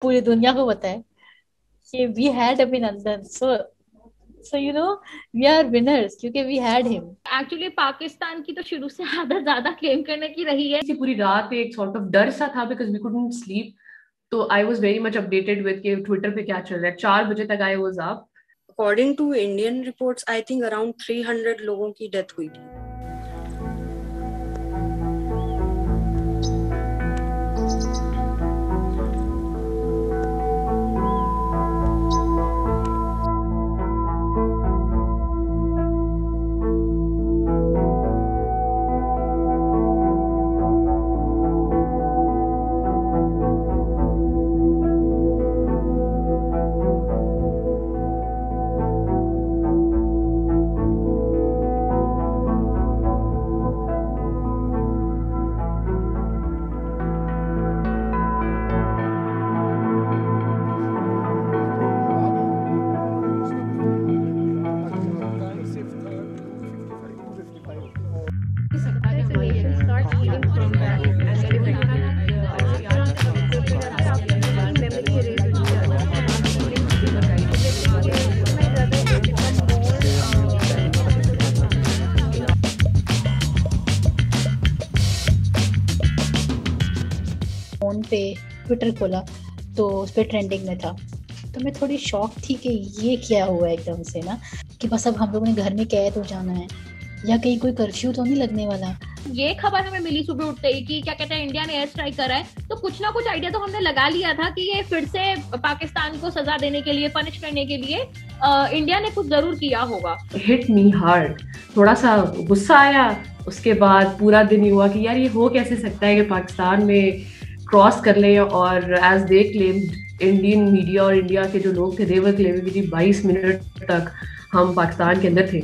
पूरी दुनिया को पता है कि we had Abhinandan. So we are winners क्योंकि we had him. Actually Pakistan की तो शुरू से आदत ज्यादा क्लेम करने की रही है। पूरी रात एक सॉर्ट ऑफ डर सा था बिकॉज वी कुडंट स्लीप। तो I was very much updated with के ट्विटर पे क्या चल रहा है। 4 बजे तक I was up. According to Indian reports I think around 300 लोगों की डेथ हुई थी। फोन पे ट्विटर खोला तो उस पर ट्रेंडिंग में था। तो मैं थोड़ी शॉक थी कि ये क्या हुआ एकदम से ना, कि बस अब हम लोगों ने घर में कैद हो जाना है या कहीं कोई कर्फ्यू तो नहीं लगने वाला। ये खबर हमें मिली सुबह उठते ही कि क्या कहते हैं इंडिया ने एयर स्ट्राइक करा है, तो कुछ ना कुछ आइडिया तो हमने लगा लिया था कि ये फिर से पाकिस्तान को सजा देने के लिए, पनिश करने के लिए इंडिया ने कुछ जरूर किया होगा। हिट मी हार्ड, थोड़ा सा गुस्सा आया। उसके बाद पूरा दिन ही हुआ कि यार ये हो कैसे सकता है कि पाकिस्तान में क्रॉस कर लें। और as they claimed, Indian media और इंडिया के जो लोग थे दे वर क्लेमिंग कि 22 मिनट तक हम पाकिस्तान के अंदर थे।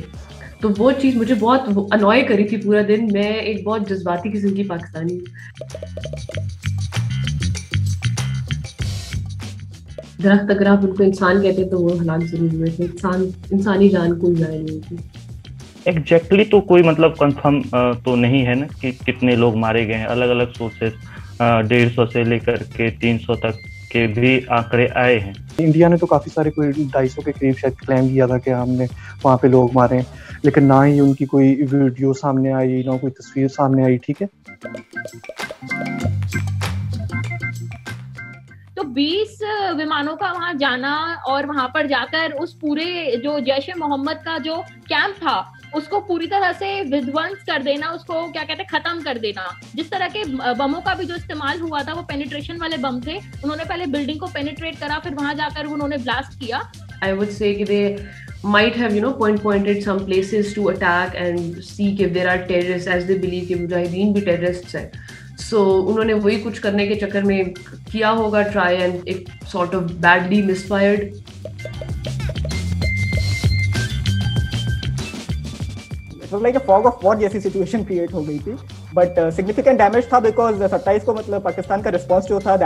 तो वो चीज़ मुझे बहुत अनॉय करी थी पूरा दिन। मैं एक बहुत जज्बाती किस्म की पाकिस्तानी हूँ। दरख्त अगर आप उनको इंसान कहते तो वो हलाक जरूर हुए थे। इंसानी जान कोई जाए नहीं थी। एग्जैक्टली तो कोई मतलब कंफर्म तो नहीं है ना कि कितने लोग मारे गए हैं। अलग अलग सोर्सेस 150 से लेकर के 300 तक के भी आंकड़े आए हैं। इंडिया ने तो काफी सारे, कोई 250 के करीब शायद क्लेम किया था कि हमने वहाँ पे लोग मारे, लेकिन ना ही उनकी कोई वीडियो सामने आई, ना कोई तस्वीर सामने आई। ठीक है, तो 20 विमानों का वहां जाना और वहां पर जाकर उस पूरे जो जैश ए मोहम्मद का जो कैंप था उसको पूरी तरह से विध्वंस कर देना, उसको क्या कहते हैं खत्म कर देना। जिस तरह के बमों का भी जो इस्तेमाल हुआ था वो पेनिट्रेशन वाले बम थे। उन्होंने पहले बिल्डिंग को पेनिट्रेट करा, फिर वहां जाकर उन्होंने ब्लास्ट किया। I would say कि they might have pointed some places to attack and see if there are terrorists, as they believe कि मुजाहिदीन भी terrorists हैं। So उन्होंने वही कुछ करने के चक्कर में किया होगा try, and it sort of badly misfired। It was like a fog of war जैसी सिचुएशन क्रिएट हो गई थी, बट सिग्निफिकेंट डैमेज था बिकॉज 27 को मतलब पाकिस्तान का रिस्पॉन्स जो था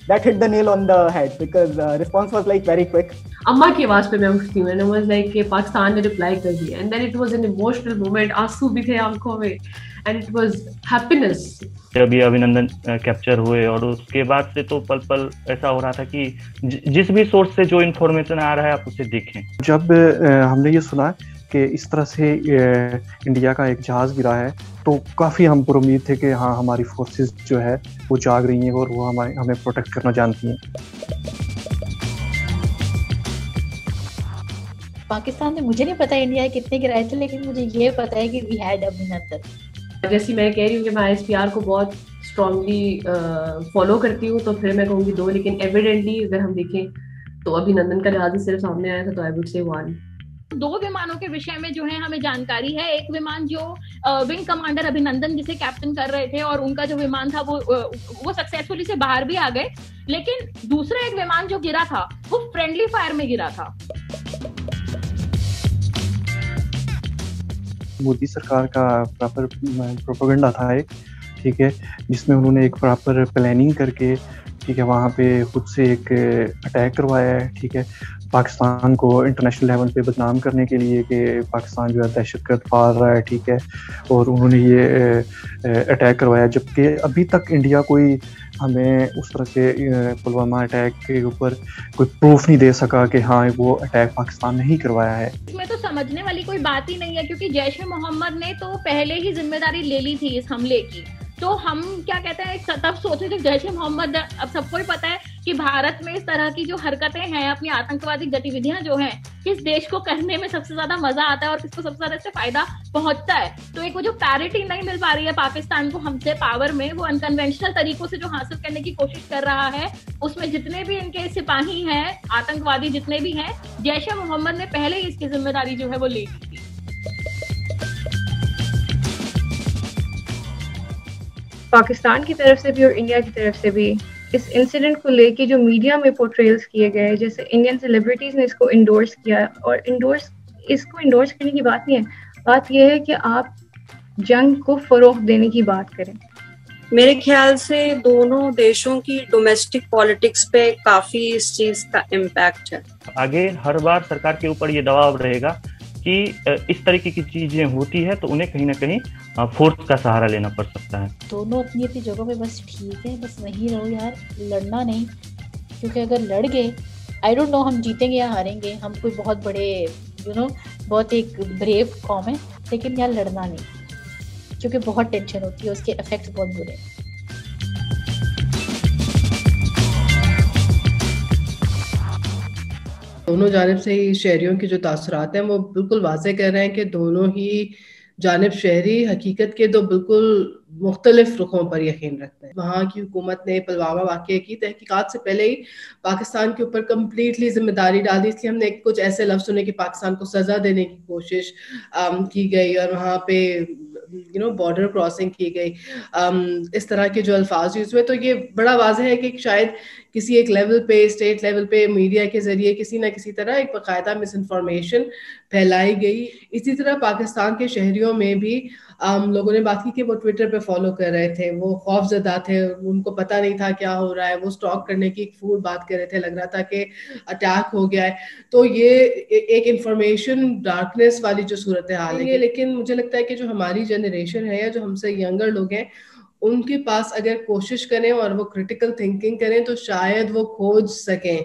that hit the nail on the head because response was like very quick। अम्मा की आवाज पे मैं उठती हूँ and I was like कि पाकिस्तान ने रिप्लाई कर दिया, and then it was an emotional moment। आंसू भी थे आंखों में and it was happiness। जब ये अभिनंदन कैप्चर हुए और उसके बाद से तो पल पल ऐसा हो रहा था कि जिस भी सोर्स से जो इन्फॉर्मेशन आ रहा है आप उसे देखें। जब हमने ये सुना कि इस तरह से इंडिया का एक जहाज गिरा है तो काफ़ी हम पर उम्मीद थे कि हाँ हमारी फोर्सेस जो है वो जाग रही हैं और वो हमें प्रोटेक्ट करना जानती हैं। पाकिस्तान में मुझे नहीं पता इंडिया कितने गिराए थे, लेकिन मुझे ये पता है कि वी हैड अभिनंदन। जैसी मैं कह रही हूँ कि मैं ISPR को बहुत स्ट्रांगली फॉलो करती हूँ, तो फिर मैं कहूँगी 2, लेकिन एविडेंटली अगर हम देखें तो अभिनंदन का जहाज सिर्फ सामने आया था, तो आई वुड से 1। 2 विमानों के विषय में जो है हमें जानकारी है। एक विमान जो विंग कमांडर अभिनंदन जिसे कैप्टन कर रहे थे और उनका जो विमान था वो सक्सेसफुली से बाहर भी आ गए, लेकिन दूसरा एक विमान जो गिरा था वो फ्रेंडली फायर में गिरा था। मोदी सरकार का प्रॉपर प्रोपेगेंडा था एक, ठीक है, जिसमें उन्होंने एक प्रॉपर प्लानिंग करके, ठीक है, वहाँ पे खुद से एक अटैक करवाया है। ठीक है, पाकिस्तान को इंटरनेशनल लेवल पे बदनाम करने के लिए कि पाकिस्तान जो है दहशतगर्द पाल रहा है। ठीक है, और उन्होंने ये अटैक करवाया, जबकि अभी तक इंडिया कोई हमें उस तरह से पुलवामा अटैक के ऊपर कोई प्रूफ नहीं दे सका कि हाँ वो अटैक पाकिस्तान ने ही करवाया है। इसमें तो समझने वाली कोई बात ही नहीं है, क्योंकि जैश ए मोहम्मद ने तो पहले ही जिम्मेदारी ले ली थी इस हमले की। तो हम क्या कहते हैं, तब सोचे थे जैश ए मोहम्मद, अब सबको ही पता है कि भारत में इस तरह की जो हरकतें हैं, अपनी आतंकवादी गतिविधियां जो हैं, किस देश को करने में सबसे ज्यादा मजा आता है और किसको सबसे ज्यादा इससे फायदा पहुंचता है। तो एक वो जो पैरिटी नहीं मिल पा रही है पाकिस्तान को हमसे पावर में, वो अनकन्वेंशनल तरीकों से जो हासिल करने की कोशिश कर रहा है, उसमें जितने भी इनके सिपाही हैं, आतंकवादी जितने भी हैं, जैश ए मोहम्मद ने पहले ही इसकी जिम्मेदारी जो है वो ले ली थी। पाकिस्तान की तरफ से भी और इंडिया की तरफ से भी इस इंसिडेंट को लेके जो मीडिया में पोर्ट्रेल्स किए गए, जैसे इंडियन सेलिब्रिटीज ने इसको इंडोर्स किया, और इसको इंडोर्स करने की बात नहीं है, बात यह है कि आप जंग को फरोग देने की बात करें। मेरे ख्याल से दोनों देशों की डोमेस्टिक पॉलिटिक्स पे काफी इस चीज का इम्पैक्ट है। आगे हर बार सरकार के ऊपर ये दबाव रहेगा कि इस तरीके की चीजें होती है तो उन्हें कहीं ना कहीं फोर्स का सहारा लेना पड़ सकता है। दोनों अपनी अपनी जगह पे बस ठीक है, बस वहीं रहो यार, लड़ना नहीं। क्योंकि अगर लड़ गए, आई डोंट नो हम जीतेंगे या हारेंगे, हम कोई बहुत बड़े बहुत एक ब्रेव कॉम है, लेकिन यार लड़ना नहीं, क्योंकि बहुत टेंशन होती है, उसके इफेक्ट बहुत बुरे हैं। दोनों जानिब से ही शहरियों के जो तासुरात हैं वो बिल्कुल वाज़ेह कर रहे हैं कि दोनों ही जानिब शहरी हकीकत के दो बिल्कुल मुख्तलिफ रुखों पर यकीन रखते हैं। वहाँ की हुकूमत ने पुलवामा वाक़े की तहकीकात से पहले ही पाकिस्तान के ऊपर कम्प्लीटली जिम्मेदारी डाल दी, इसलिए हमने कुछ ऐसे लफ्ज़ सुने कि पाकिस्तान को सज़ा देने की कोशिश की गई और वहाँ पे बॉर्डर क्रॉसिंग की गई, इस तरह के जो अल्फाज यूज हुए। तो ये बड़ा वाज़ेह है कि शायद किसी एक लेवल पे, स्टेट लेवल पे मीडिया के जरिए किसी ना किसी तरह एक बाकायदा मिस इन्फॉर्मेशन फैलाई गई। इसी तरह पाकिस्तान के शहरियों में भी लोगों ने बात की कि वो ट्विटर पे फॉलो कर रहे थे, वो खौफजदा थे, उनको पता नहीं था क्या हो रहा है, वो स्टॉक करने की फूल बात कर रहे थे, लग रहा था कि अटैक हो गया है। तो ये एक इंफॉर्मेशन डार्कनेस वाली जो सूरत हाल है। लेकिन मुझे लगता है कि जो हमारी जनरेशन है या जो हमसे यंगर लोग हैं, उनके पास अगर कोशिश करें और वो क्रिटिकल थिंकिंग करें तो शायद वो खोज सकें